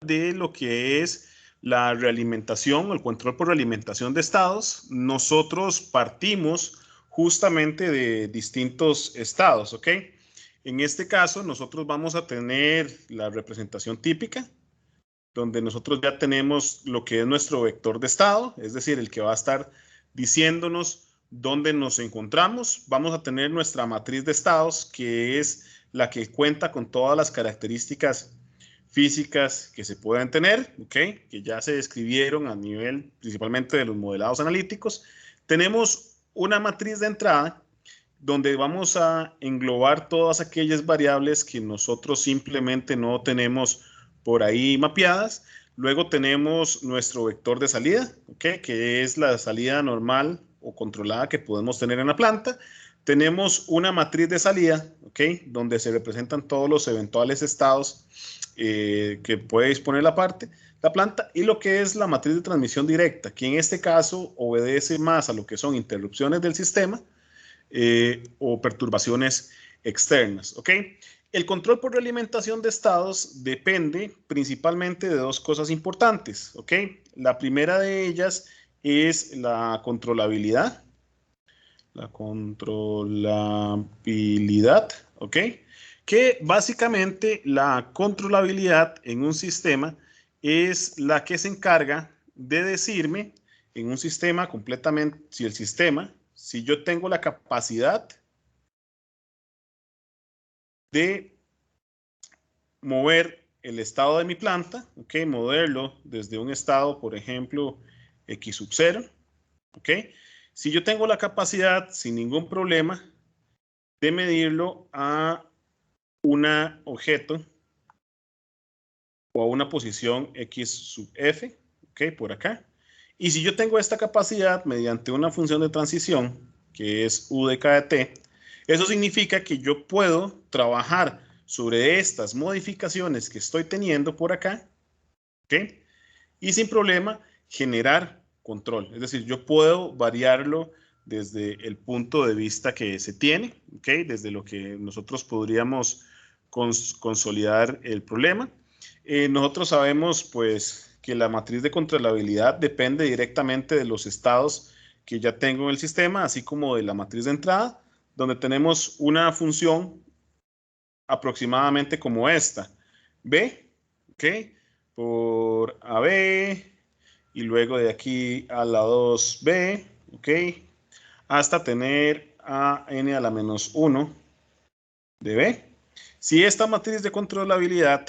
de lo que es la realimentación, el control por realimentación de estados. Nosotros partimos justamente de distintos estados, ¿ok? En este caso, nosotros vamos a tener la representación típica, donde nosotros ya tenemos lo que es nuestro vector de estado, es decir, el que va a estar diciéndonos dónde nos encontramos. Vamos a tener nuestra matriz de estados, que es la que cuenta con todas las características físicas que se pueden tener, ¿ok? Que ya se describieron a nivel principalmente de los modelados analíticos. Tenemos una matriz de entrada donde vamos a englobar todas aquellas variables que nosotros simplemente no tenemos por ahí mapeadas. Luego tenemos nuestro vector de salida, ¿okay? Que es la salida normal o controlada que podemos tener en la planta. Tenemos una matriz de salida, ¿okay? Donde se representan todos los eventuales estados que puede disponer la planta, y lo que es la matriz de transmisión directa, que en este caso obedece más a lo que son interrupciones del sistema o perturbaciones externas, ¿ok? El control por realimentación de estados depende principalmente de dos cosas importantes, ¿ok? La primera de ellas es la controlabilidad. La controlabilidad, ¿ok? Que básicamente la controlabilidad en un sistema es la que se encarga de decirme en un sistema completamente, si yo tengo la capacidad de mover el estado de mi planta, ¿ok? Moverlo desde un estado, por ejemplo, X sub 0, ¿ok? Si yo tengo la capacidad, sin ningún problema, de medirlo a un objeto o a una posición X sub F, ¿ok? Por acá. Y si yo tengo esta capacidad mediante una función de transición, que es U de K de T, eso significa que yo puedo trabajar sobre estas modificaciones que estoy teniendo por acá, ¿ok? Y sin problema generar control. Es decir, yo puedo variarlo desde el punto de vista que se tiene, ¿ok? Desde lo que nosotros podríamos consolidar el problema. Nosotros sabemos, pues, que la matriz de controlabilidad depende directamente de los estados que ya tengo en el sistema, así como de la matriz de entrada, donde tenemos una función aproximadamente como esta. B, ¿ok? Por AB, y luego de aquí a la 2B, ¿ok? Hasta tener a n a la menos 1 de B. Si esta matriz de controlabilidad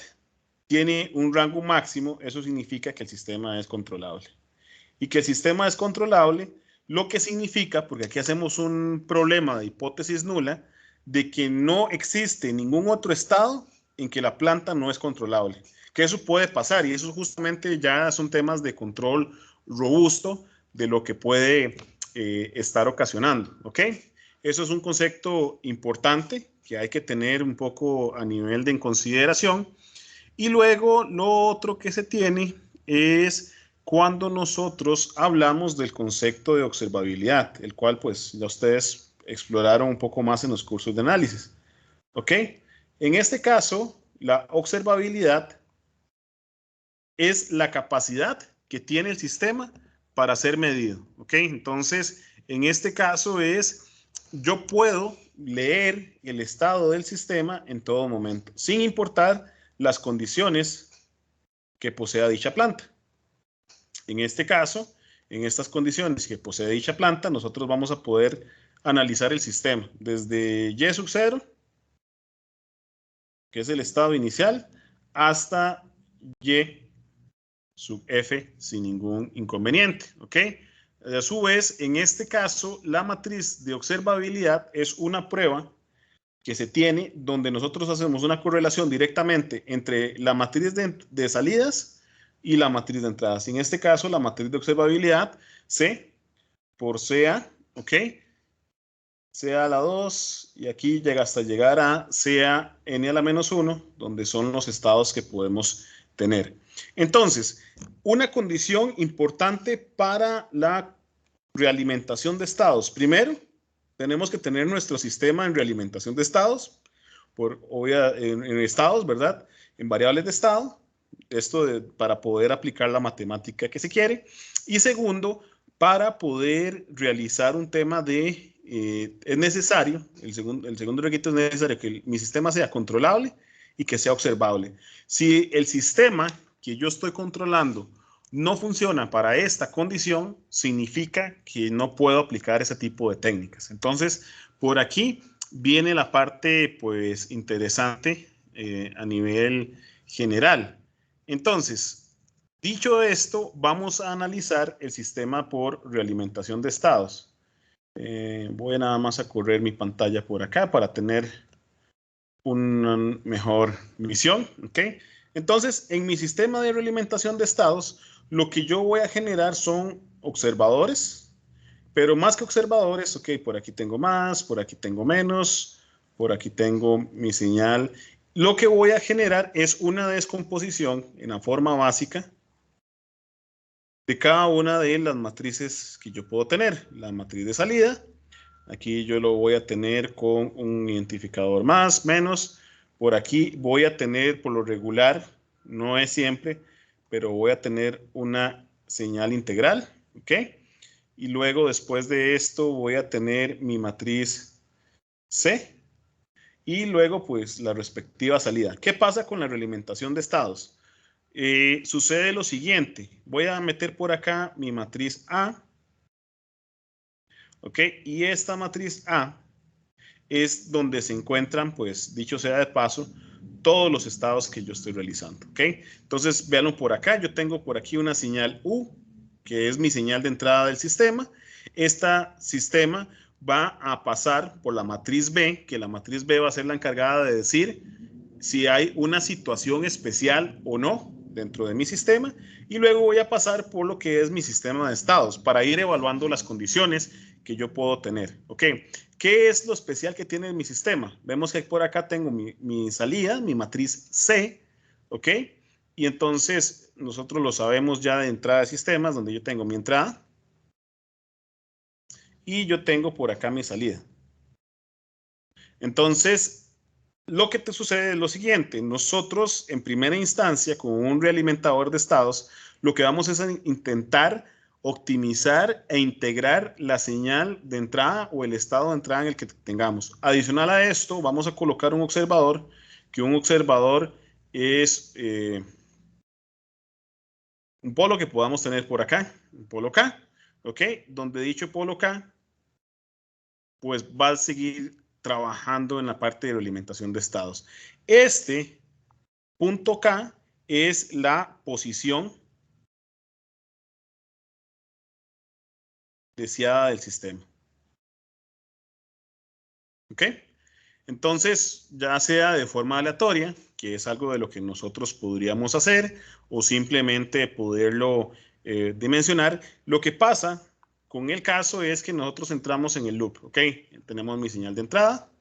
tiene un rango máximo, eso significa que el sistema es controlable. Y que el sistema es controlable, lo que significa, porque aquí hacemos un problema de hipótesis nula, de que no existe ningún otro estado en que la planta no es controlable. Que eso puede pasar, y eso justamente ya son temas de control robusto de lo que puede estar ocasionando, ¿ok? Eso es un concepto importante que hay que tener un poco a nivel de consideración. Y luego lo otro que se tiene es cuando nosotros hablamos del concepto de observabilidad, el cual pues ya ustedes exploraron un poco más en los cursos de análisis. ¿Ok? En este caso, la observabilidad es la capacidad que tiene el sistema para ser medido. ¿Ok? Entonces, en este caso yo puedo leer el estado del sistema en todo momento, sin importar las condiciones que posea dicha planta. En este caso, en estas condiciones que posee dicha planta, nosotros vamos a poder analizar el sistema desde Y sub 0, que es el estado inicial, hasta Y sub F sin ningún inconveniente, ¿ok? A su vez, en este caso, la matriz de observabilidad es una prueba que se tiene donde nosotros hacemos una correlación directamente entre la matriz de salidas y la matriz de entradas. En este caso, la matriz de observabilidad, C por CA, ¿ok? CA a la 2, y aquí llega hasta llegar a CA n a la menos 1, donde son los estados que podemos tener. Entonces, una condición importante para la realimentación de estados. Primero, tenemos que tener nuestro sistema en realimentación de estados, en estados, ¿verdad? En variables de estado. para poder aplicar la matemática que se quiere. Y segundo, para poder realizar un tema de, es necesario, el segundo requisito es necesario que mi sistema sea controlable y que sea observable. Si el sistema que yo estoy controlando no funciona para esta condición, significa que no puedo aplicar ese tipo de técnicas. Entonces, por aquí viene la parte, pues, interesante a nivel general. Entonces, dicho esto, vamos a analizar el sistema por realimentación de estados. Voy nada más a correr mi pantalla por acá para tener una mejor visión, ¿ok? Entonces, en mi sistema de realimentación de estados, lo que yo voy a generar son observadores, pero más que observadores, ok, por aquí tengo más, por aquí tengo menos, por aquí tengo mi señal. Lo que voy a generar es una descomposición en la forma básica de cada una de las matrices que yo puedo tener. La matriz de salida, aquí yo lo voy a tener con un identificador más, menos. Por aquí voy a tener, por lo regular, no es siempre, pero voy a tener una señal integral, ¿ok? Y luego, después de esto, voy a tener mi matriz C y luego, pues, la respectiva salida. ¿Qué pasa con la realimentación de estados? Sucede lo siguiente. Voy a meter por acá mi matriz A, ¿ok? Y esta matriz A es donde se encuentran, pues, dicho sea de paso, todos los estados que yo estoy realizando, ¿ok? Entonces, véanlo por acá. Yo tengo por aquí una señal U, que es mi señal de entrada del sistema. Este sistema va a pasar por la matriz B, que la matriz B va a ser la encargada de decir si hay una situación especial o no dentro de mi sistema, y luego voy a pasar por lo que es mi sistema de estados para ir evaluando las condiciones que yo puedo tener. ¿Ok? ¿Qué es lo especial que tiene mi sistema? Vemos que por acá tengo mi salida, mi matriz C, ¿ok? Y entonces nosotros lo sabemos ya de entrada de sistemas, donde yo tengo mi entrada y yo tengo por acá mi salida. Entonces, lo que te sucede es lo siguiente. Nosotros, en primera instancia, con un realimentador de estados, lo que vamos es a intentar optimizar e integrar la señal de entrada o el estado de entrada en el que tengamos. Adicional a esto, vamos a colocar un observador, que un observador es un polo que podamos tener por acá, un polo K, ¿ok? Donde dicho polo K, pues va a seguir trabajando en la parte de realimentación de estados. Este punto K es la posición deseada del sistema. ¿Ok? Entonces, ya sea de forma aleatoria, que es algo de lo que nosotros podríamos hacer, o simplemente poderlo dimensionar, lo que pasa con el caso es que nosotros entramos en el loop. ¿Ok? Tenemos mi señal de entrada,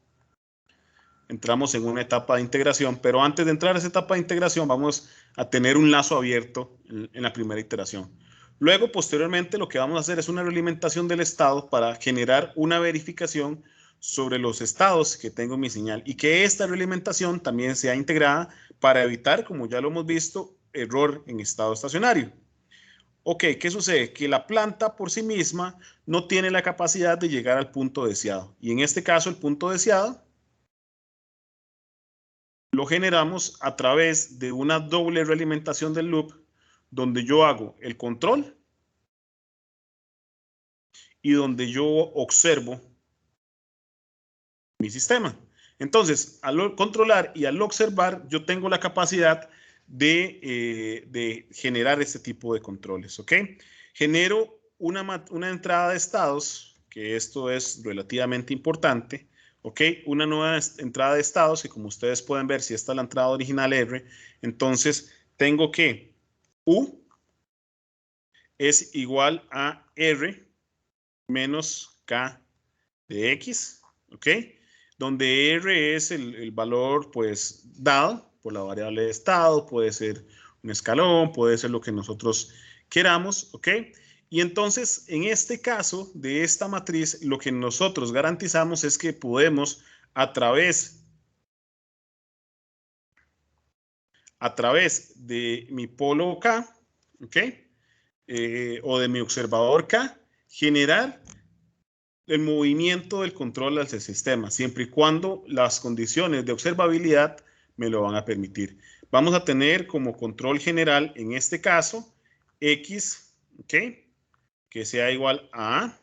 entramos en una etapa de integración, pero antes de entrar a esa etapa de integración vamos a tener un lazo abierto en la primera iteración. Luego, posteriormente, lo que vamos a hacer es una realimentación del estado para generar una verificación sobre los estados que tengo en mi señal y que esta realimentación también sea integrada para evitar, como ya lo hemos visto, error en estado estacionario. Ok, ¿qué sucede? Que la planta por sí misma no tiene la capacidad de llegar al punto deseado. Y en este caso, el punto deseado lo generamos a través de una doble realimentación del loop, donde yo hago el control y donde yo observo mi sistema. Entonces, al controlar y al observar, yo tengo la capacidad de generar este tipo de controles, ¿ok? Genero una entrada de estados, que esto es relativamente importante, ¿ok? Una nueva entrada de estados, que como ustedes pueden ver, si esta es la entrada original R, entonces tengo que U es igual a R menos K de X, ¿ok? Donde R es el valor, pues, dado por la variable de estado, puede ser un escalón, puede ser lo que nosotros queramos, ¿ok? Y entonces, en este caso de esta matriz, lo que nosotros garantizamos es que podemos, a través a través de mi polo K, ¿ok? O de mi observador K, generar el movimiento del control hacia el sistema, siempre y cuando las condiciones de observabilidad me lo van a permitir. Vamos a tener como control general, en este caso, X, ¿ok? Que sea igual a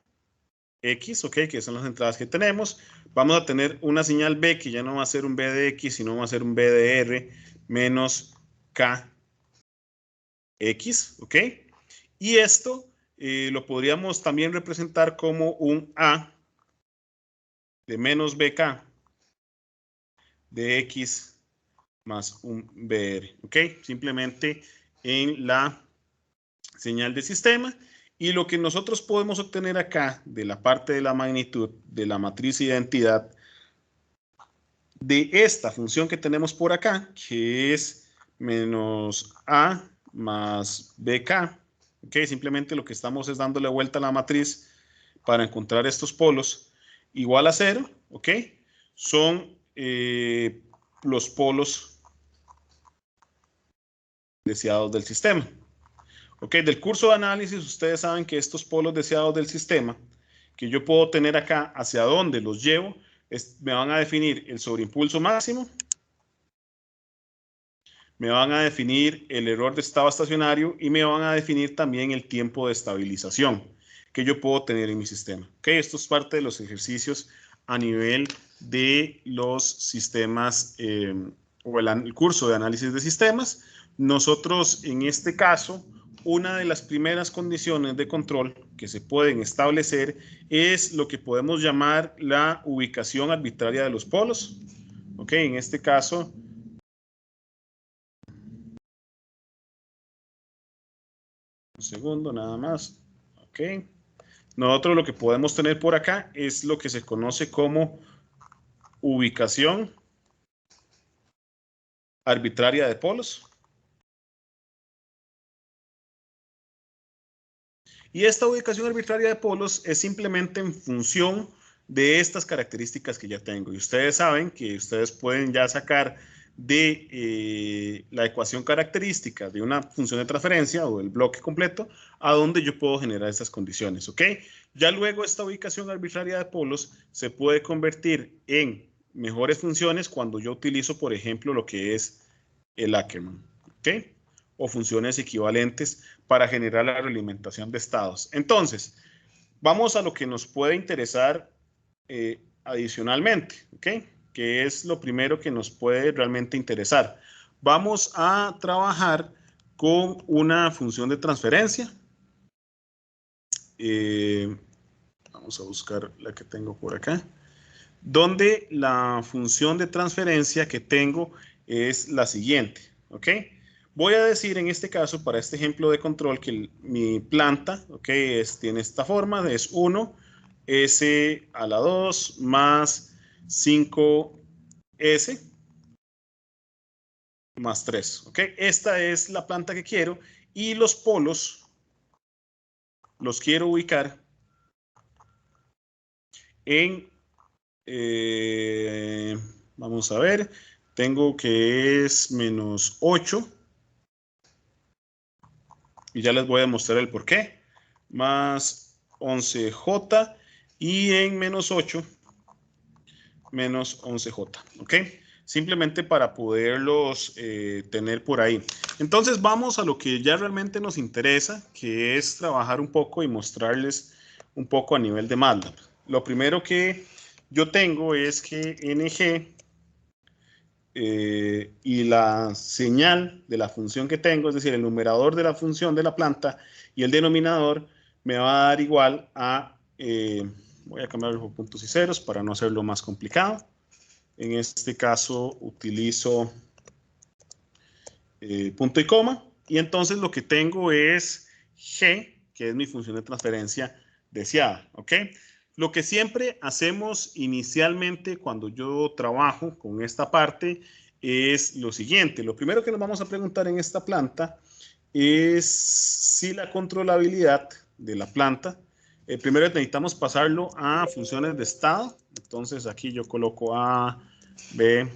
X, ¿ok? Que son las entradas que tenemos. Vamos a tener una señal B que ya no va a ser un B de X, sino va a ser un B de R menos K X, ¿ok? Y esto lo podríamos también representar como un A de menos BK de X más un BR, ¿ok? Simplemente en la señal de sistema. Y lo que nosotros podemos obtener acá de la parte de la magnitud de la matriz identidad de esta función que tenemos por acá, que es menos A más BK, ¿ok? Simplemente lo que estamos es dándole vuelta a la matriz para encontrar estos polos igual a 0, ¿ok? Son los polos deseados del sistema. ¿Ok? Del curso de análisis, ustedes saben que estos polos deseados del sistema, que yo puedo tener acá, hacia dónde los llevo, me van a definir el sobreimpulso máximo, me van a definir el error de estado estacionario y me van a definir también el tiempo de estabilización que yo puedo tener en mi sistema. ¿Ok? Esto es parte de los ejercicios a nivel de los sistemas o el curso de análisis de sistemas. Nosotros, en este caso, una de las primeras condiciones de control que se pueden establecer es lo que podemos llamar la ubicación arbitraria de los polos. ¿Ok? En este caso, un segundo nada más. ¿Ok? Nosotros lo que podemos tener por acá es lo que se conoce como ubicación arbitraria de polos. Y esta ubicación arbitraria de polos es simplemente en función de estas características que ya tengo. Y ustedes saben que ustedes pueden ya sacar de la ecuación característica de una función de transferencia o del bloque completo a donde yo puedo generar estas condiciones, ¿ok? Ya luego esta ubicación arbitraria de polos se puede convertir en mejores funciones cuando yo utilizo, por ejemplo, lo que es el Ackermann, ¿ok? O funciones equivalentes para generar la realimentación de estados. Entonces, vamos a lo que nos puede interesar adicionalmente, ¿ok? Que es lo primero que nos puede realmente interesar. Vamos a trabajar con una función de transferencia. Vamos a buscar la que tengo por acá. Donde la función de transferencia que tengo es la siguiente, ¿ok? Voy a decir en este caso, para este ejemplo de control, que mi planta, ¿ok? Tiene esta forma, es 1, S a la 2 más 5S más 3, ¿ok? Esta es la planta que quiero y los polos los quiero ubicar en, vamos a ver, tengo que es menos 8 y ya les voy a mostrar el por qué, más 11J y en menos 8 menos 11J, ¿ok? Simplemente para poderlos tener por ahí. Entonces vamos a lo que ya realmente nos interesa, que es trabajar un poco y mostrarles un poco a nivel de MATLAB. Lo primero que yo tengo es que NG y la señal de la función que tengo, es decir, el numerador de la función de la planta y el denominador me va a dar igual a, voy a cambiar los puntos y ceros para no hacerlo más complicado. En este caso utilizo punto y coma y entonces lo que tengo es G, que es mi función de transferencia deseada, ¿ok? Lo que siempre hacemos inicialmente cuando yo trabajo con esta parte es lo siguiente. Lo primero que nos vamos a preguntar en esta planta es si la controlabilidad de la planta, primero necesitamos pasarlo a funciones de estado. Entonces aquí yo coloco A, B,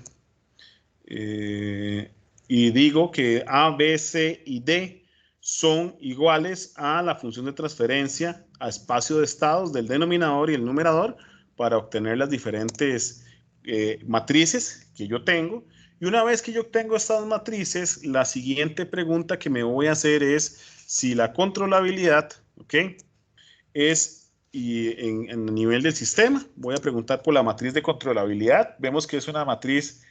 y digo que A, B, C y D son iguales a la función de transferencia a espacio de estados del denominador y el numerador para obtener las diferentes matrices que yo tengo. Y una vez que yo obtengo estas matrices, la siguiente pregunta que me voy a hacer es si la controlabilidad, ¿ok? Es en el nivel del sistema. Voy a preguntar por la matriz de controlabilidad. Vemos que es una matriz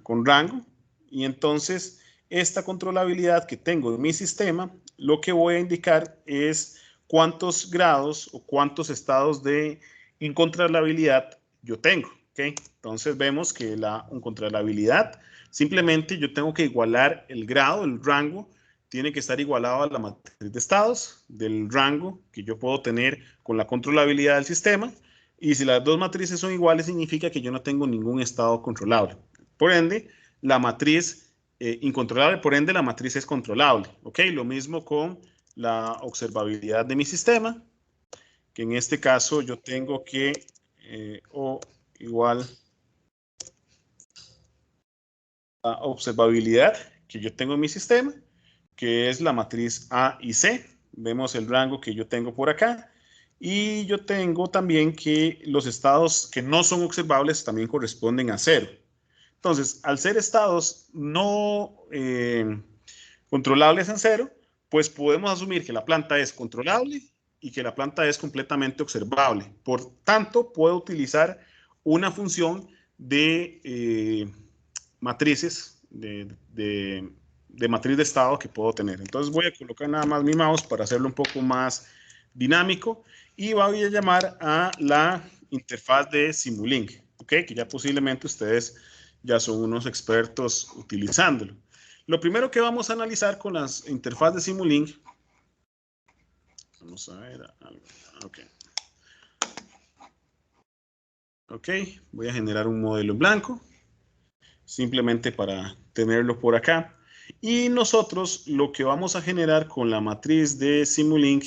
con rango. Y entonces, esta controlabilidad que tengo en mi sistema, lo que voy a indicar es cuántos grados o cuántos estados de incontrolabilidad yo tengo. ¿Okay? Entonces, vemos que la incontrolabilidad, simplemente yo tengo que igualar el grado, el rango, tiene que estar igualado a la matriz de estados del rango que yo puedo tener con la controlabilidad del sistema. Y si las dos matrices son iguales, significa que yo no tengo ningún estado controlable. Por ende, la matriz incontrolable, por ende, la matriz es controlable. ¿Ok? Lo mismo con la observabilidad de mi sistema, que en este caso yo tengo que O igual a observabilidad que yo tengo en mi sistema, que es la matriz A y C. Vemos el rango que yo tengo por acá. Y yo tengo también que los estados que no son observables también corresponden a 0. Entonces, al ser estados no controlables en 0, pues podemos asumir que la planta es controlable y que la planta es completamente observable. Por tanto, puedo utilizar una función de matrices, de matriz de estado que puedo tener. Entonces voy a colocar nada más mi mouse para hacerlo un poco más dinámico y voy a llamar a la interfaz de Simulink, ¿ok? Que ya posiblemente ustedes ya son unos expertos utilizándolo. Lo primero que vamos a analizar con las interfaces de Simulink, vamos a ver, ok. Ok, voy a generar un modelo en blanco, simplemente para tenerlo por acá. Y nosotros lo que vamos a generar con la matriz de Simulink,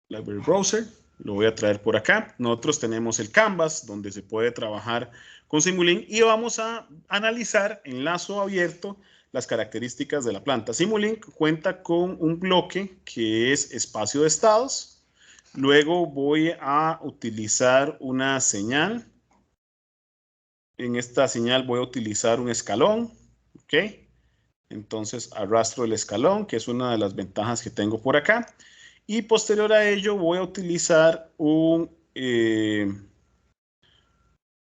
Library Browser, lo voy a traer por acá. Nosotros tenemos el Canvas, donde se puede trabajar con Simulink y vamos a analizar en lazo abierto las características de la planta. Simulink cuenta con un bloque que es espacio de estados. Luego voy a utilizar una señal. En esta señal voy a utilizar un escalón, ¿ok? Entonces arrastro el escalón, que es una de las ventajas que tengo por acá. Y posterior a ello voy a utilizar un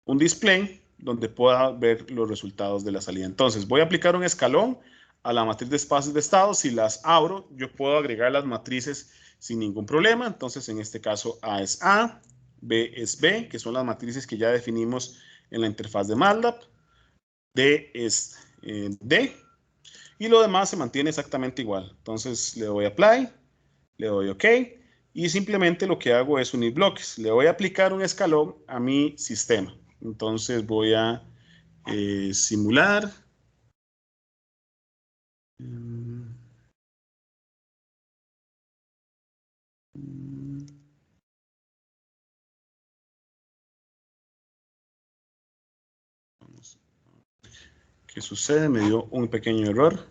display donde pueda ver los resultados de la salida. Entonces voy a aplicar un escalón a la matriz de espacios de estado. Si las abro, yo puedo agregar las matrices sin ningún problema. Entonces en este caso A es A, B es B, que son las matrices que ya definimos en la interfaz de MATLAB. D es D. Y lo demás se mantiene exactamente igual. Entonces le doy Apply, le doy OK. Y simplemente lo que hago es unir bloques. Le voy a aplicar un escalón a mi sistema. Entonces voy a simular. ¿Qué sucede? Me dio un pequeño error.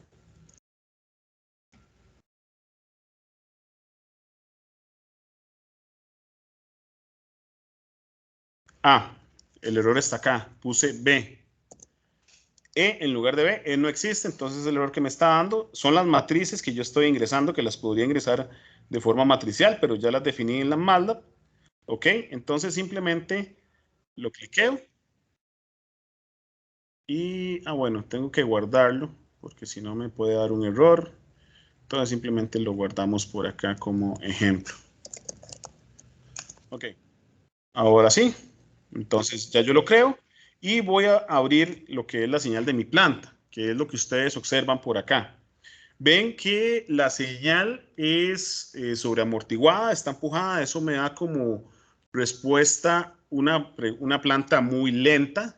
Ah, el error está acá. Puse B. E en lugar de B, E no existe, entonces el error que me está dando son las matrices que yo estoy ingresando, que las podría ingresar de forma matricial, pero ya las definí en la MATLAB. ¿Ok? Entonces simplemente lo cliqueo y, bueno, tengo que guardarlo porque si no me puede dar un error. Entonces simplemente lo guardamos por acá como ejemplo. Ok, ahora sí. Entonces ya yo lo creo y voy a abrir lo que es la señal de mi planta, que es lo que ustedes observan por acá. Ven que la señal es sobreamortiguada, está empujada, eso me da como respuesta una planta muy lenta.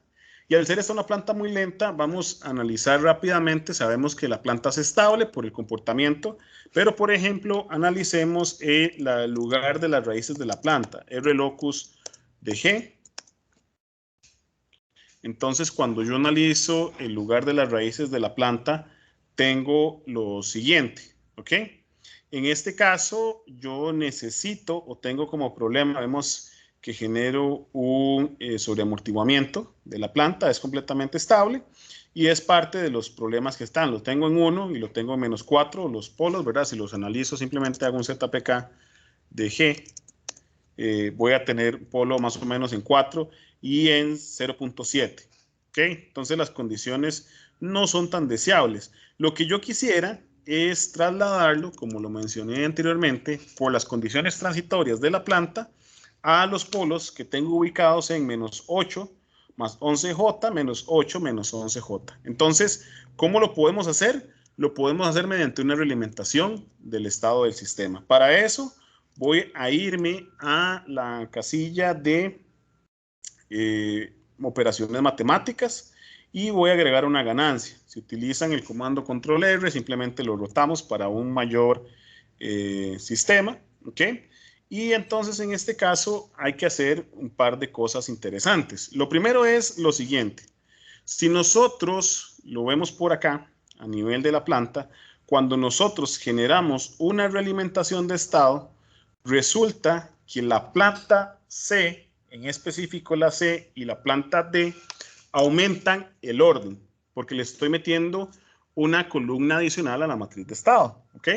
Y al ser esta una planta muy lenta, vamos a analizar rápidamente, sabemos que la planta es estable por el comportamiento, pero por ejemplo, analicemos el lugar de las raíces de la planta, R locus de G. Entonces, cuando yo analizo el lugar de las raíces de la planta, tengo lo siguiente, ¿ok? En este caso, yo necesito o tengo como problema, vemos que genero un sobreamortiguamiento de la planta, es completamente estable y es parte de los problemas que están. Lo tengo en 1 y lo tengo en -4, los polos, ¿verdad? Si los analizo, simplemente hago un ZPK de G, voy a tener polo más o menos en 4 y en 0.7. ¿Ok? Entonces las condiciones no son tan deseables. Lo que yo quisiera es trasladarlo, como lo mencioné anteriormente, por las condiciones transitorias de la planta a los polos que tengo ubicados en -8 más 11J, -8, -11J. Entonces, ¿cómo lo podemos hacer? Lo podemos hacer mediante una realimentación del estado del sistema. Para eso, voy a irme a la casilla de operaciones matemáticas y voy a agregar una ganancia. Si utilizan el comando control R, simplemente lo rotamos para un mayor sistema, ¿ok? Y entonces en este caso hay que hacer un par de cosas interesantes. Lo primero es lo siguiente. Si nosotros lo vemos por acá, a nivel de la planta, cuando nosotros generamos una realimentación de estado, resulta que la planta C, en específico la C y la planta D, aumentan el orden, porque le estoy metiendo una columna adicional a la matriz de estado, ¿ok?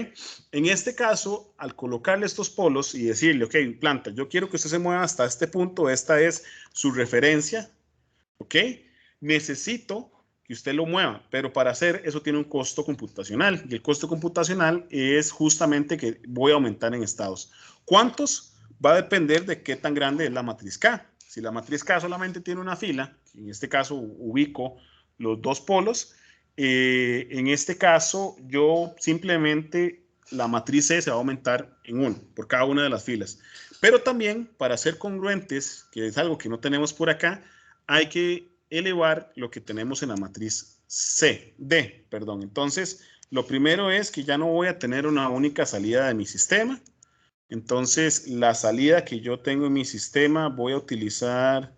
En este caso, al colocarle estos polos y decirle, ok, planta, yo quiero que usted se mueva hasta este punto, esta es su referencia, ¿ok? Necesito que usted lo mueva, pero para hacer eso tiene un costo computacional, y el costo computacional es justamente que voy a aumentar en estados. ¿Cuántos? Va a depender de qué tan grande es la matriz K. Si la matriz K solamente tiene una fila, en este caso ubico los dos polos, en este caso yo simplemente la matriz C se va a aumentar en 1 por cada una de las filas. Pero también para ser congruentes, que es algo que no tenemos por acá, hay que elevar lo que tenemos en la matriz D, perdón. Entonces, lo primero es que ya no voy a tener una única salida de mi sistema. Entonces, la salida que yo tengo en mi sistema voy a utilizar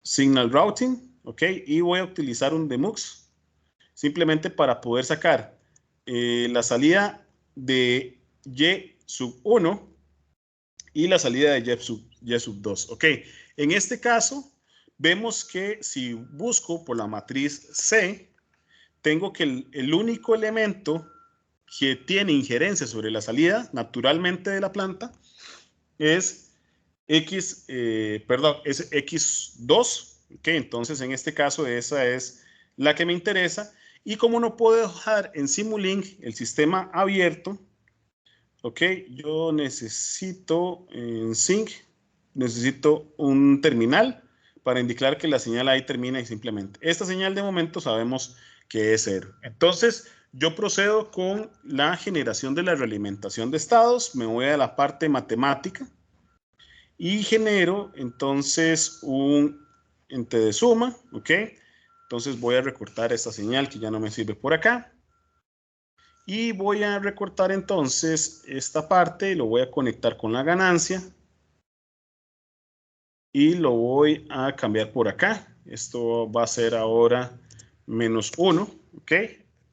Signal Routing, ¿ok? Y voy a utilizar un demux simplemente para poder sacar la salida de Y sub 1 y la salida de Y sub 2, ¿ok? En este caso, vemos que si busco por la matriz C, tengo que el único elemento que tiene injerencia sobre la salida naturalmente de la planta es es X2, ¿ok? Entonces, en este caso, esa es la que me interesa. Y como no puedo dejar en Simulink el sistema abierto, ok, yo necesito en Sync, necesito un terminal para indicar que la señal ahí termina y simplemente. Esta señal de momento sabemos que es 0. Entonces, yo procedo con la generación de la realimentación de estados. Me voy a la parte matemática y genero entonces un ente de suma, ¿ok? Entonces voy a recortar esta señal que ya no me sirve por acá. Y voy a recortar entonces esta parte y lo voy a conectar con la ganancia. Y lo voy a cambiar por acá. Esto va a ser ahora -1, ¿ok?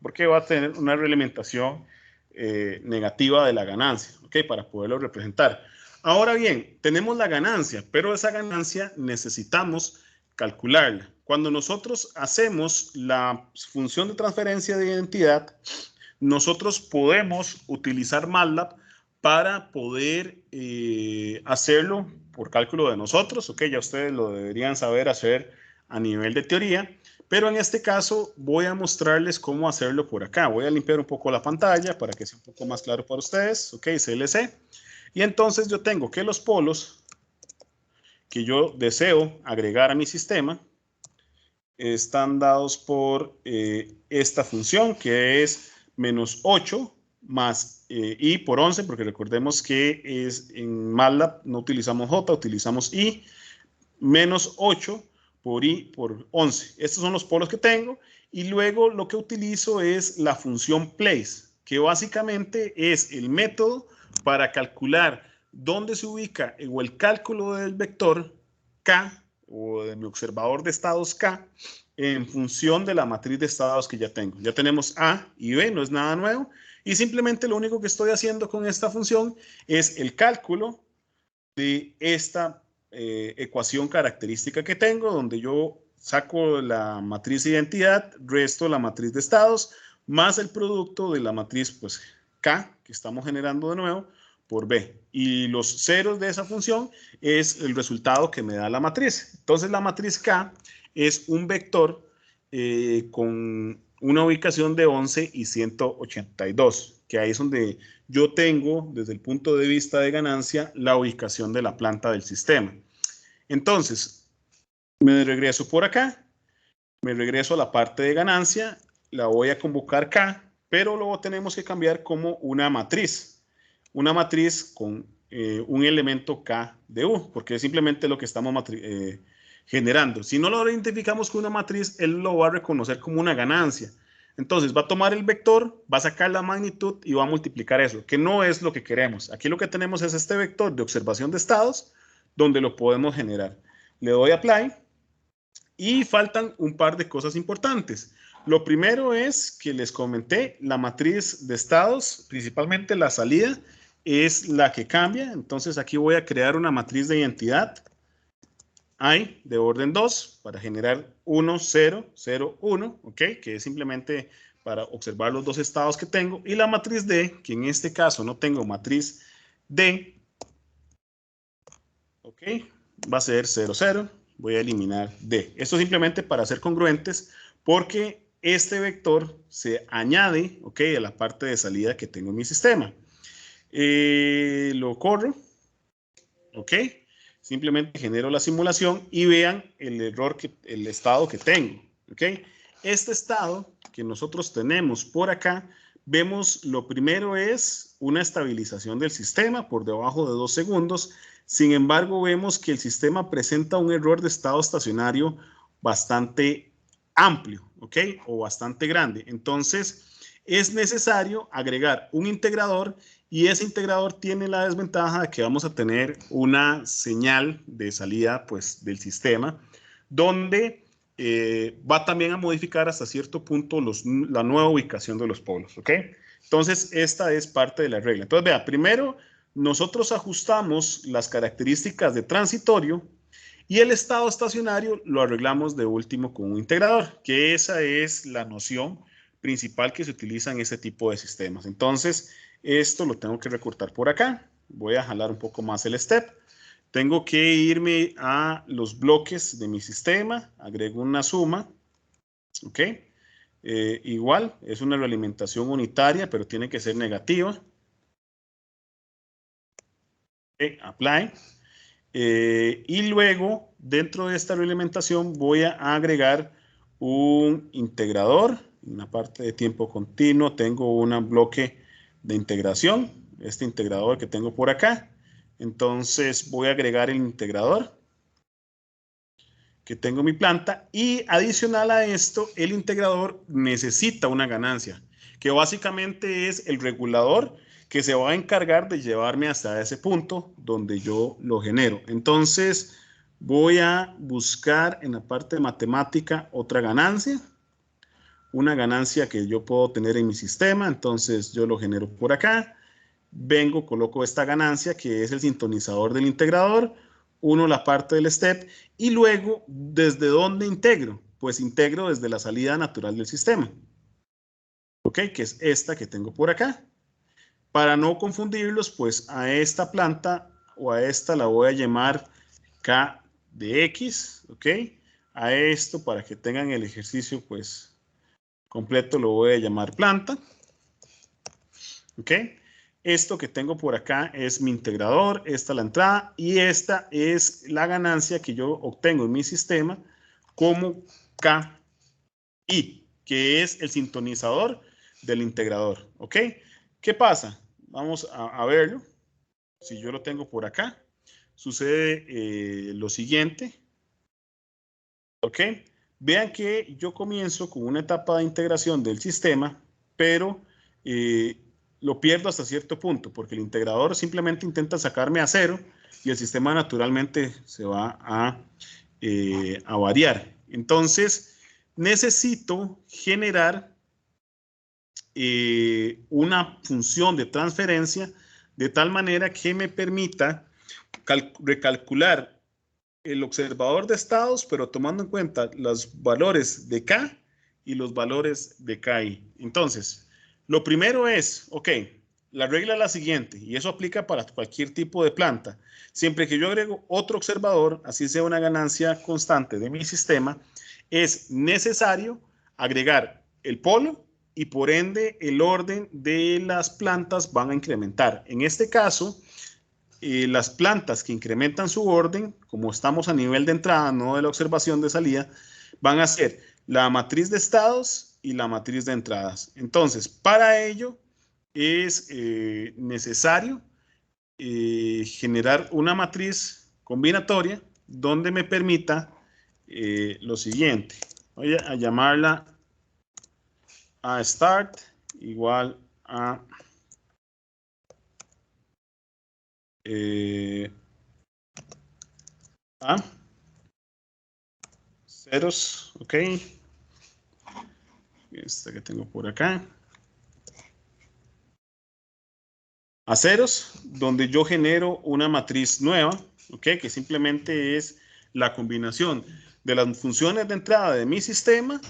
Porque va a tener una realimentación negativa de la ganancia, ¿ok? Para poderlo representar. Ahora bien, tenemos la ganancia, pero esa ganancia necesitamos calcularla. Cuando nosotros hacemos la función de transferencia de identidad, nosotros podemos utilizar MATLAB para poder hacerlo por cálculo de nosotros, ok, ya ustedes lo deberían saber hacer a nivel de teoría, pero en este caso voy a mostrarles cómo hacerlo por acá. Voy a limpiar un poco la pantalla para que sea un poco más claro para ustedes, ok, CLC. Y entonces yo tengo que los polos que yo deseo agregar a mi sistema están dados por esta función que es -8 más i por 11, porque recordemos que es en MATLAB no utilizamos j, utilizamos i, -8 por i por 11. Estos son los polos que tengo y luego lo que utilizo es la función place, que básicamente es el método para calcular dónde se ubica o el cálculo del vector K o de mi observador de estados K en función de la matriz de estados que ya tengo. Ya tenemos A y B, no es nada nuevo. Y simplemente lo único que estoy haciendo con esta función es el cálculo de esta ecuación característica que tengo, donde yo saco la matriz de identidad, resto la matriz de estados, más el producto de la matriz pues, K, que estamos generando de nuevo, por B. Y los ceros de esa función es el resultado que me da la matriz. Entonces, la matriz K es un vector con una ubicación de 11 y 182, que ahí es donde yo tengo, desde el punto de vista de ganancia, la ubicación de la planta del sistema. Entonces, me regreso por acá, me regreso a la parte de ganancia, la voy a convocar K, pero luego tenemos que cambiar como una matriz con un elemento K de U, porque es simplemente lo que estamos generando. Si no lo identificamos con una matriz, él lo va a reconocer como una ganancia. Entonces va a tomar el vector, va a sacar la magnitud y va a multiplicar eso, que no es lo que queremos. Aquí lo que tenemos es este vector de observación de estados, donde lo podemos generar. Le doy Apply y faltan un par de cosas importantes. Lo primero es que les comenté, la matriz de estados, principalmente la salida, es la que cambia. Entonces aquí voy a crear una matriz de identidad I de orden 2 para generar 1, 0, 0, 1, ¿ok? Que es simplemente para observar los dos estados que tengo. Y la matriz D, que en este caso no tengo matriz D, ¿ok? Va a ser 0, 0. Voy a eliminar D. Esto simplemente para ser congruentes porque este vector se añade, ¿ok? A la parte de salida que tengo en mi sistema. Lo corro, ¿ok? Simplemente genero la simulación y vean el estado que tengo, ¿ok? Este estado que nosotros tenemos por acá, vemos lo primero es una estabilización del sistema por debajo de 2 segundos. Sin embargo, vemos que el sistema presenta un error de estado estacionario bastante amplio, ¿ok? O bastante grande. Entonces, es necesario agregar un integrador y ese integrador tiene la desventaja de que vamos a tener una señal de salida pues, del sistema donde va también a modificar hasta cierto punto la nueva ubicación de los polos, ¿ok? Entonces, esta es parte de la regla. Entonces, vea, primero nosotros ajustamos las características de transitorio y el estado estacionario lo arreglamos de último con un integrador, que esa es la noción principal que se utiliza en este tipo de sistemas. Entonces, esto lo tengo que recortar por acá. Voy a jalar un poco más el step. Tengo que irme a los bloques de mi sistema. Agrego una suma. ¿Ok? Igual, es una realimentación unitaria, pero tiene que ser negativa. Okay, apply. Y luego, dentro de esta realimentación, voy a agregar un integrador. En la parte de tiempo continuo tengo un bloque de integración, este integrador que tengo por acá. Entonces voy a agregar el integrador que tengo en mi planta y adicional a esto, el integrador necesita una ganancia, que básicamente es el regulador que se va a encargar de llevarme hasta ese punto donde yo lo genero. Entonces voy a buscar en la parte de matemática otra ganancia, una ganancia que yo puedo tener en mi sistema. Entonces yo lo genero por acá, vengo, coloco esta ganancia que es el sintonizador del integrador, uno la parte del step y luego ¿desde dónde integro? Pues integro desde la salida natural del sistema, ¿ok? Que es esta que tengo por acá. Para no confundirlos, pues a esta planta o a esta la voy a llamar K de X, ¿ok? A esto, para que tengan el ejercicio pues completo, lo voy a llamar planta, ¿ok? Esto que tengo por acá es mi integrador, esta la entrada y esta es la ganancia que yo obtengo en mi sistema como KI, que es el sintonizador del integrador, ¿ok? ¿Qué pasa? Vamos a verlo. Si yo lo tengo por acá, sucede lo siguiente, ¿ok? Vean que yo comienzo con una etapa de integración del sistema, pero lo pierdo hasta cierto punto, porque el integrador simplemente intenta sacarme a cero, y el sistema naturalmente se va a variar. Entonces, necesito generar una función de transferencia de tal manera que me permita recalcular el observador de estados, pero tomando en cuenta los valores de K y los valores de KI. Entonces, lo primero es, ok, la regla es la siguiente, y eso aplica para cualquier tipo de planta. Siempre que yo agrego otro observador, así sea una ganancia constante de mi sistema, es necesario agregar el polo y por ende el orden de las plantas van a incrementar. En este caso, las plantas que incrementan su orden, como estamos a nivel de entrada, no de la observación de salida, van a ser la matriz de estados y la matriz de entradas. Entonces, para ello es necesario generar una matriz combinatoria donde me permita lo siguiente. Voy a llamarla a start igual a ceros, ok. Esta que tengo por acá. A ceros, donde yo genero una matriz nueva, ok, que simplemente es la combinación de las funciones de entrada de mi sistema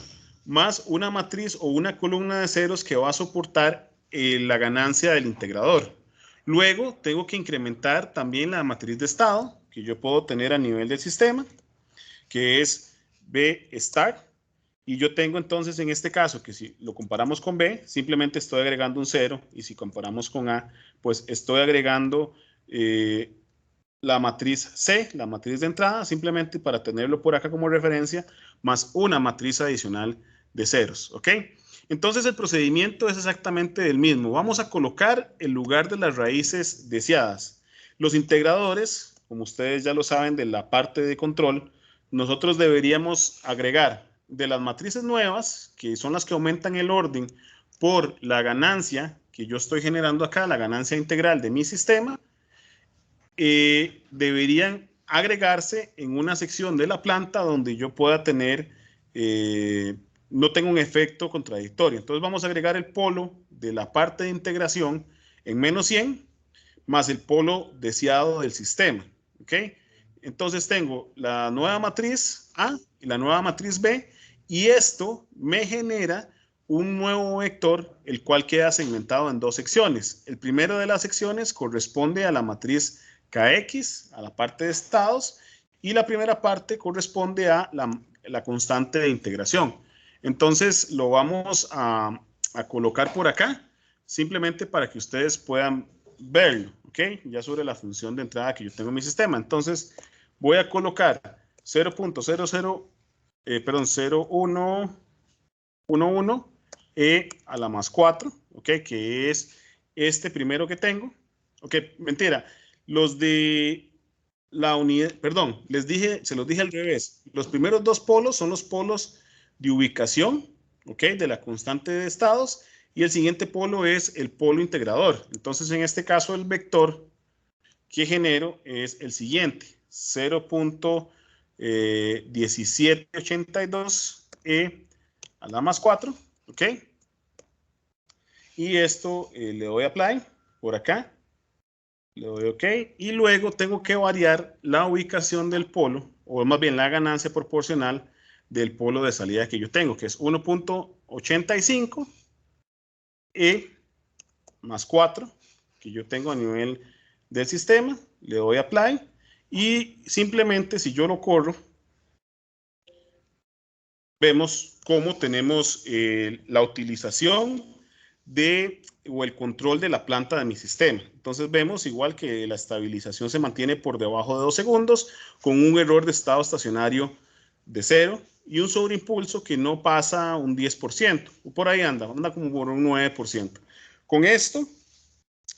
más una matriz o una columna de ceros que va a soportar la ganancia del integrador. Luego tengo que incrementar también la matriz de estado que yo puedo tener a nivel del sistema, que es B start. Y yo tengo entonces en este caso que si lo comparamos con B, simplemente estoy agregando un 0 y si comparamos con A, pues estoy agregando la matriz C, la matriz de entrada, simplemente para tenerlo por acá como referencia, más una matriz adicional de ceros, ¿ok? Entonces el procedimiento es exactamente el mismo. Vamos a colocar el lugar de las raíces deseadas. Los integradores, como ustedes ya lo saben de la parte de control, nosotros deberíamos agregar de las matrices nuevas, que son las que aumentan el orden por la ganancia que yo estoy generando acá, la ganancia integral de mi sistema, deberían agregarse en una sección de la planta donde yo pueda tener, no tengo un efecto contradictorio. Entonces vamos a agregar el polo de la parte de integración en menos 100 más el polo deseado del sistema. ¿Ok? Entonces tengo la nueva matriz A y la nueva matriz B y esto me genera un nuevo vector, el cual queda segmentado en dos secciones. El primero de las secciones corresponde a la matriz KX, a la parte de estados, y la primera parte corresponde a la constante de integración. Entonces lo vamos a colocar por acá, simplemente para que ustedes puedan verlo, ¿ok? Ya sobre la función de entrada que yo tengo en mi sistema. Entonces voy a colocar 0.00, perdón, 0.111 a la más 4, ¿ok? Que es este primero que tengo. Ok, mentira. Los de la unidad, perdón, se los dije al revés. Los primeros dos polos son los polos de ubicación, ¿ok? De la constante de estados. Y el siguiente polo es el polo integrador. Entonces, en este caso, el vector que genero es el siguiente. 0.1782 a la más 4, ¿ok? Y esto le doy apply por acá. Le doy OK y luego tengo que variar la ubicación del polo, o más bien la ganancia proporcional del polo de salida que yo tengo, que es 1.85 más 4, que yo tengo a nivel del sistema. Le doy Apply y simplemente si yo lo corro, vemos cómo tenemos la utilización o el control de la planta de mi sistema. Entonces vemos igual que la estabilización se mantiene por debajo de 2 segundos con un error de estado estacionario de 0 y un sobreimpulso que no pasa un 10%. O por ahí anda como por un 9%. Con esto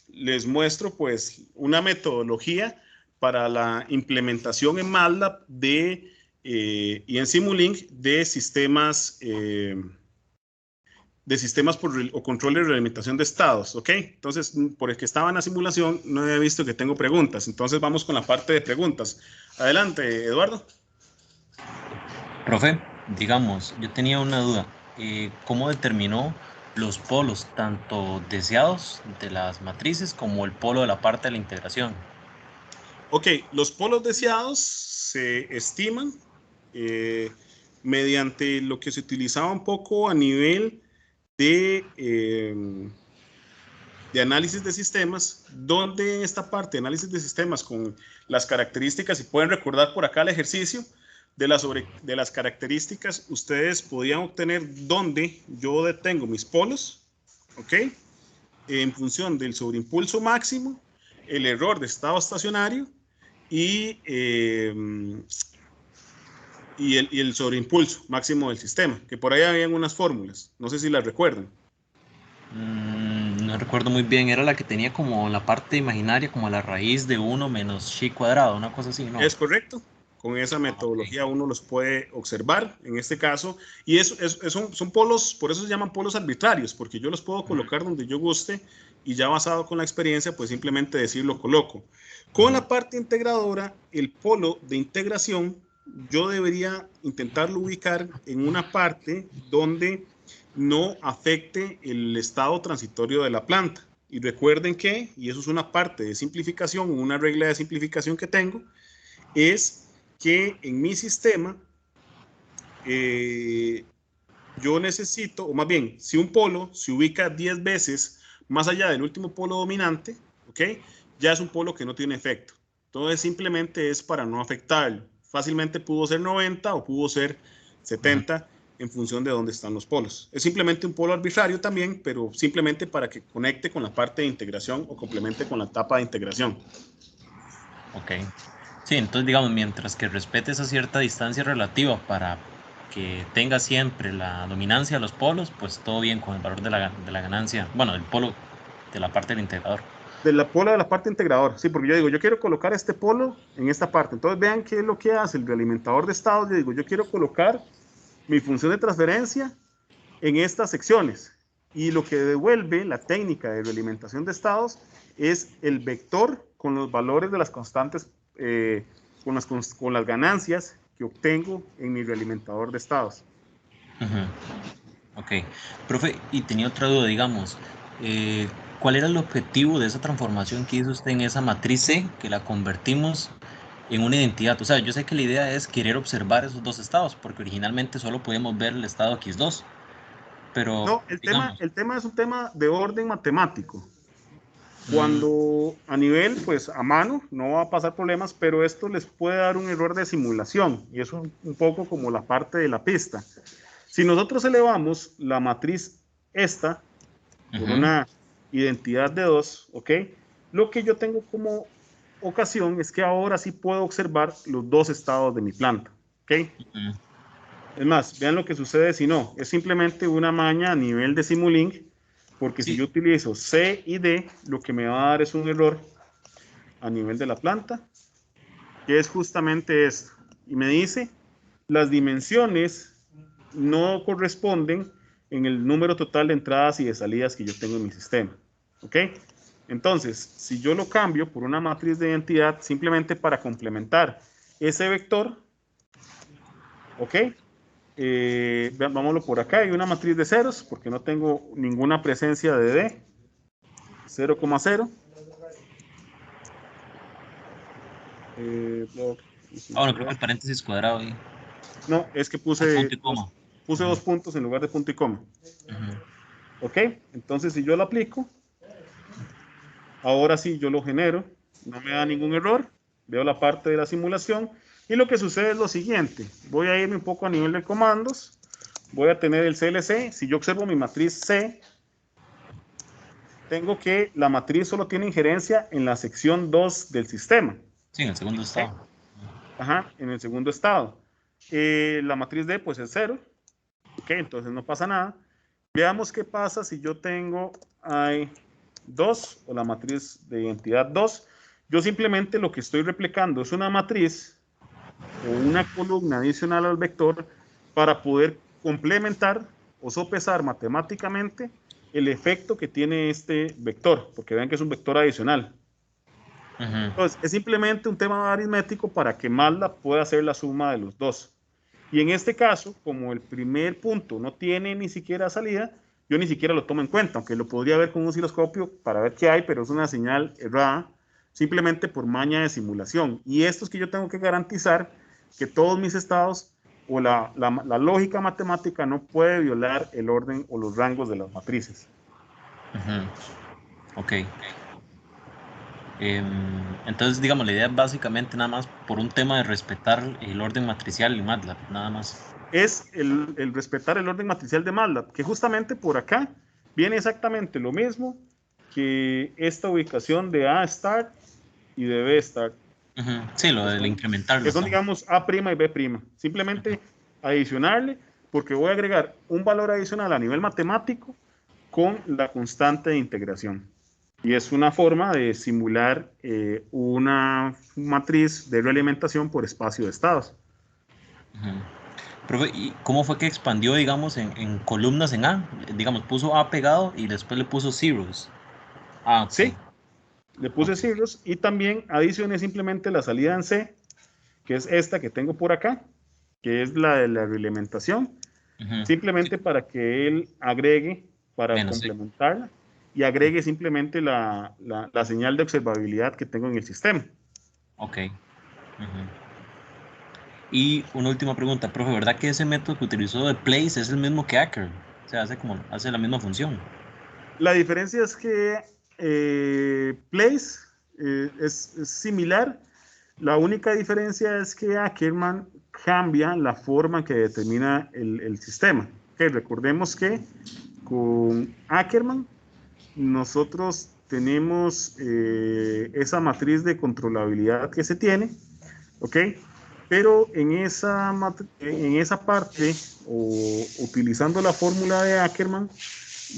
les muestro pues una metodología para la implementación en MATLAB y en Simulink de sistemas de sistemas o control de realimentación de estados, ¿ok? Entonces, por el que estaba en la simulación, no había visto que tengo preguntas. Entonces, vamos con la parte de preguntas. Adelante, Eduardo. Profe, digamos, yo tenía una duda. ¿Cómo determinó los polos, tanto deseados de las matrices como el polo de la parte de la integración? Ok, los polos deseados se estiman mediante lo que se utilizaba un poco a nivel de análisis de sistemas, donde en esta parte de análisis de sistemas con las características, y pueden recordar por acá el ejercicio de las características, ustedes podían obtener dónde yo detengo mis polos, ¿ok? En función del sobreimpulso máximo, el error de estado estacionario y, y el sobreimpulso máximo del sistema, que por ahí habían unas fórmulas, no sé si las recuerdan. No recuerdo muy bien, era la que tenía como la parte imaginaria, como la raíz de 1 menos chi cuadrado, una cosa así, ¿no? Es correcto. Con esa Ok. metodología uno los puede observar en este caso. Y son polos, por eso se llaman polos arbitrarios, porque yo los puedo Ujú, colocar donde yo guste y ya basado con la experiencia, pues simplemente decir lo coloco. Con ujú, la parte integradora, el polo de integración, yo debería intentarlo ubicar en una parte donde no afecte el estado transitorio de la planta. Y recuerden que, y eso es una parte de simplificación, una regla de simplificación que tengo, es que en mi sistema eh, yo necesito, o más bien, si un polo se ubica 10 veces más allá del último polo dominante, ¿ok? Ya es un polo que no tiene efecto. Entonces simplemente es para no afectarlo. Fácilmente pudo ser 90 o pudo ser ujú. 70 en función de dónde están los polos. Es simplemente un polo arbitrario también, pero simplemente para que conecte con la parte de integración o complemente con la etapa de integración. Ok. Sí, entonces digamos, mientras que respete esa cierta distancia relativa para que tenga siempre la dominancia de los polos, pues todo bien con el valor de la ganancia, bueno, del polo de la parte del integrador. De la polo de la parte integradora, sí, porque yo digo, yo quiero colocar este polo en esta parte. Entonces vean qué es lo que hace el realimentador de estados. Yo digo, yo quiero colocar mi función de transferencia en estas secciones. Y lo que devuelve la técnica de realimentación de estados es el vector con los valores de las constantes, con las ganancias que obtengo en mi realimentador de estados. Ujú. Ok, profe, y tenía otra duda, digamos, eh, ¿cuál era el objetivo de esa transformación que hizo usted en esa matriz C que la convertimos en una identidad? O sea, yo sé que la idea es querer observar esos dos estados, porque originalmente solo podíamos ver el estado X2, pero No, digamos, el tema es un tema de orden matemático. mm, Cuando a nivel, pues a mano, no va a pasar problemas, pero esto les puede dar un error de simulación y eso es un poco como la parte de la pista. Si nosotros elevamos la matriz esta por ujú, una identidad de 2, ¿ok? Lo que yo tengo como ocasión es que ahora sí puedo observar los dos estados de mi planta, ¿ok? ujú, Es más, vean lo que sucede si no. Es simplemente una maña a nivel de Simulink, porque si sí, yo utilizo C y D, lo que me va a dar es un error a nivel de la planta, que es justamente esto. Y me dice, las dimensiones no corresponden en el número total de entradas y de salidas que yo tengo en mi sistema. ¿Ok? Entonces, si yo lo cambio por una matriz de identidad simplemente para complementar ese vector, ¿ok? Vámonos por acá, hay una matriz de ceros, porque no tengo ninguna presencia de D, 0,0. Block, bueno, creo que el paréntesis cuadrado ahí, no, es que al punto y coma. puse Ujú, dos puntos en lugar de punto y coma. ujú, ¿Ok? Entonces, si yo lo aplico, ahora sí yo lo genero, no me da ningún error, veo la parte de la simulación y lo que sucede es lo siguiente. Voy a irme un poco a nivel de comandos, voy a tener el CLC. Si yo observo mi matriz C, tengo que la matriz solo tiene injerencia en la sección 2 del sistema. sí, en el segundo ¿Ok? estado. Ajá, en el segundo estado. La matriz D pues es 0. Ok, entonces no pasa nada. Veamos qué pasa si yo tengo hay 2 o la matriz de identidad 2. Yo simplemente lo que estoy replicando es una matriz o una columna adicional al vector para poder complementar o sopesar matemáticamente el efecto que tiene este vector, porque vean que es un vector adicional. Entonces, es simplemente un tema aritmético para que MATLAB pueda hacer la suma de los dos. Y en este caso, como el primer punto no tiene ni siquiera salida, yo ni siquiera lo tomo en cuenta, aunque lo podría ver con un osciloscopio para ver qué hay, pero es una señal errada, simplemente por maña de simulación. Y esto es que yo tengo que garantizar que todos mis estados o la lógica matemática no puede violar el orden o los rangos de las matrices. Ok. Entonces, digamos, la idea es básicamente nada más por un tema de respetar el orden matricial en MATLAB, nada más. Es el respetar el orden matricial de MATLAB, que justamente por acá viene exactamente lo mismo que esta ubicación de A start y de B start. Sí, lo del incrementarlo. Que son, digamos, A' y B'. Simplemente adicionarle, porque voy a agregar un valor adicional a nivel matemático con la constante de integración. Y es una forma de simular una matriz de realimentación por espacio de estados. Profe, ¿y cómo fue que expandió, digamos, en columnas en A? Digamos, puso A pegado y después le puso zeros. Ah, ok. Sí, le puse ceros y también adicioné simplemente la salida en C, que es esta que tengo por acá, que es la de la realimentación, simplemente para que él agregue, para Menos, sí. complementarla, y agregue simplemente la señal de observabilidad que tengo en el sistema. Ok. Y una última pregunta, profe, ¿verdad que ese método que utilizó de place es el mismo que Acker? O sea, hace la misma función. La diferencia es que Place es similar. La única diferencia es que Ackermann cambia la forma que determina el sistema. Okay, recordemos que con Ackermann nosotros tenemos esa matriz de controlabilidad que se tiene, ¿ok? Pero en esa parte, o utilizando la fórmula de Ackermann,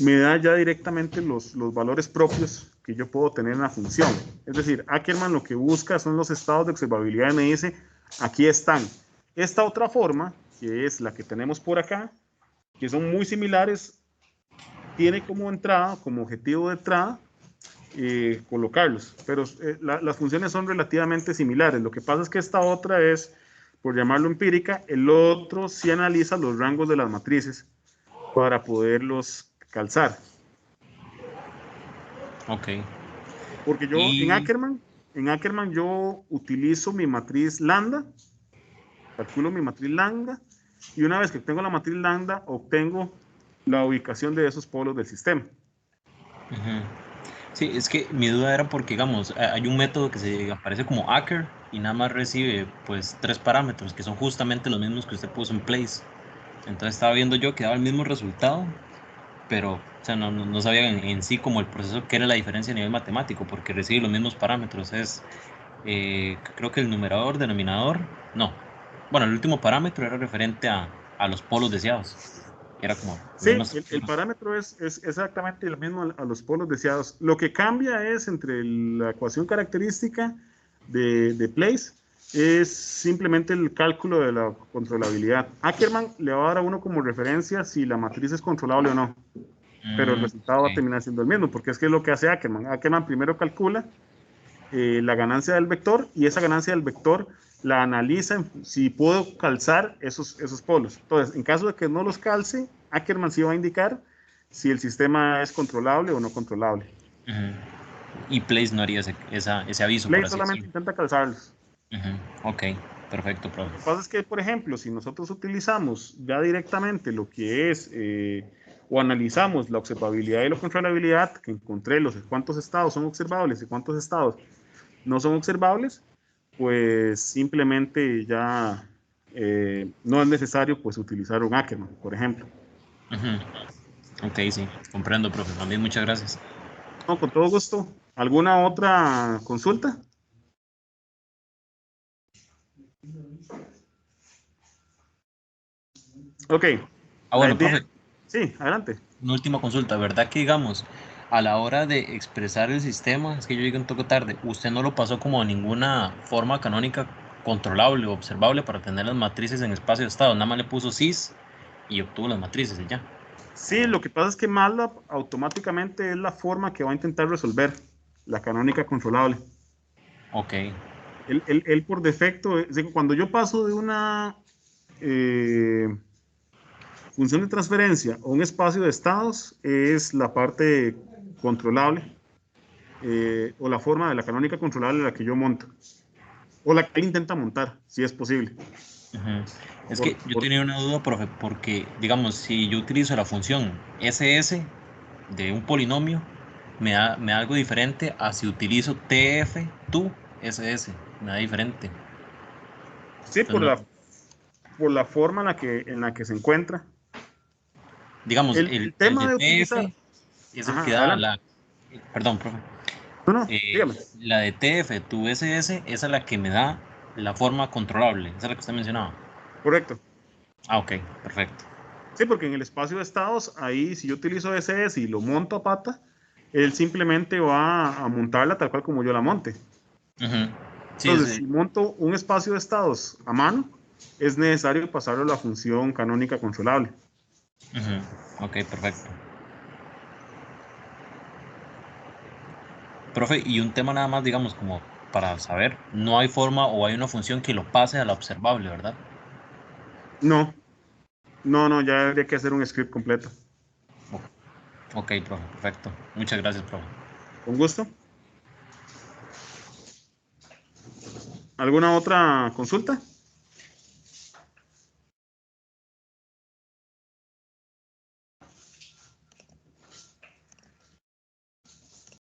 me da ya directamente los valores propios que yo puedo tener en la función. Es decir, Ackermann lo que busca son los estados de observabilidad y me dice, aquí están. Esta otra forma, que es la que tenemos por acá, que son muy similares, tiene como entrada, como objetivo de entrada, colocarlos. Pero las funciones son relativamente similares. Lo que pasa es que esta otra es, por llamarlo empírica, el otro sí analiza los rangos de las matrices para poderlos calzar. Ok. Porque yo en Ackermann yo utilizo mi matriz lambda, calculo mi matriz lambda, y una vez que tengo la matriz lambda, obtengo la ubicación de esos polos del sistema. Sí, es que mi duda era porque, digamos, hay un método que se aparece como Acker y nada más recibe, pues, 3 parámetros, que son justamente los mismos que usted puso en place. Entonces estaba viendo yo que daba el mismo resultado, pero, o sea, no sabía en sí como el proceso, qué era la diferencia a nivel matemático, porque recibe los mismos parámetros. Creo que el numerador, denominador, no. Bueno, el último parámetro era referente a los polos deseados. Era como Sí, mismas. el parámetro es exactamente el mismo a los polos deseados. Lo que cambia es entre la ecuación característica de Place, es simplemente el cálculo de la controlabilidad. Ackermann le va a dar a uno como referencia si la matriz es controlable o no, pero el resultado va a terminar siendo el mismo, porque es que es lo que hace Ackermann. Ackermann primero calcula la ganancia del vector y esa ganancia del vector la analiza si puedo calzar esos polos. Entonces, en caso de que no los calce, Ackermann sí va a indicar si el sistema es controlable o no controlable. Y Place no haría ese aviso, por Play así solamente decirlo. intenta calzarlos. Ok, perfecto, Lo profe. que pasa es que, por ejemplo, si nosotros utilizamos ya directamente lo que es o analizamos la observabilidad y la controlabilidad, que encontré cuántos estados son observables y cuántos estados no son observables, pues simplemente ya no es necesario pues utilizar un Ackermann, por ejemplo. Ok, sí, comprendo, profe. También muchas gracias. No, con todo gusto. ¿Alguna otra consulta? Ok. La Bueno, idea... profe, Sí, adelante. una última consulta, ¿verdad que, digamos, a la hora de expresar el sistema, es que yo llegué un toque tarde, usted no lo pasó como a ninguna forma canónica controlable o observable para tener las matrices en espacio de estado, nada más le puso sys y obtuvo las matrices y ya? Sí, lo que pasa es que MATLAB automáticamente es la forma que va a intentar resolver la canónica controlable. Ok. Él por defecto, es decir, cuando yo paso de una eh, función de transferencia o un espacio de estados, es la parte controlable o la forma de la canónica controlable la que yo monto, o la que él intenta montar, si es posible. Ujú. Es Por, que yo por- tenía una duda, profe, porque, digamos, si yo utilizo la función SS de un polinomio, me da algo diferente a si utilizo TF, tú, SS, me da diferente. sí, Entonces, no, por la forma en la que se encuentra. digamos, El el tema de de utilizar, TF es el que ajá, da adelante. la, perdón, profe, No, no, dígame. la de TF, tu SS, esa es la que me da la forma controlable, esa es la que usted mencionaba. Correcto. Ah, ok, perfecto. Sí, porque en el espacio de estados, ahí si yo utilizo SS y lo monto a pata, él simplemente va a montarla tal cual como yo la monte. Ujú. Sí, Entonces, si monto un espacio de estados a mano, es necesario pasarlo a la función canónica controlable. ujú. Ok, perfecto. Profe, y un tema nada más, digamos, como para saber, no hay forma o hay una función que lo pase a la observable, ¿verdad? No, no, ya habría que hacer un script completo. Ok, profe, perfecto. Muchas gracias, profe. Con gusto. ¿Alguna otra consulta?